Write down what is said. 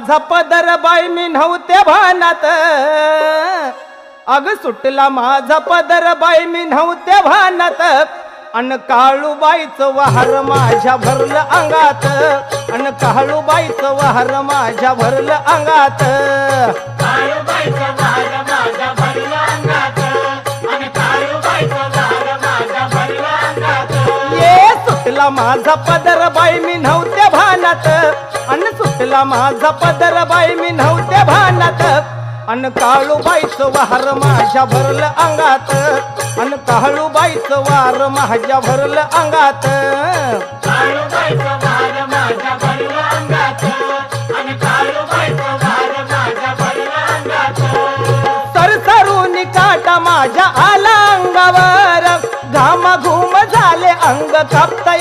माझा पदर बाई मी नव्हते भानात, अग सुटला माझा पदर बाई मी नव्हते भानात, अन काळूबाईचं वहार माझ्या भरलं अंगात, अन काळूबाईचं वहार माझ्या भरलं अंगात, काळूबाईचं वहार माझ्या भरलं अंगात, आणि काळूबाईचं वहार माझ्या भरलं अंगात. ये सुटला माझा पदर बाई मी नव्हते भानात, अन सुटला माझा पदर बाई मी नव्हते भानात, अन काळूबाईचं वहार माझ्या भरलं अंगात, अन काळूबाईचं वार माझ्या भरलं अंगात, काळूबाईचं वहार माझ्या भरलं अंगात, आणि काळूबाईचं वहार माझ्या भरलं अंगात. सरसरून काटा माझ्या आला अंगावर, घामाघूम झाले अंग कापता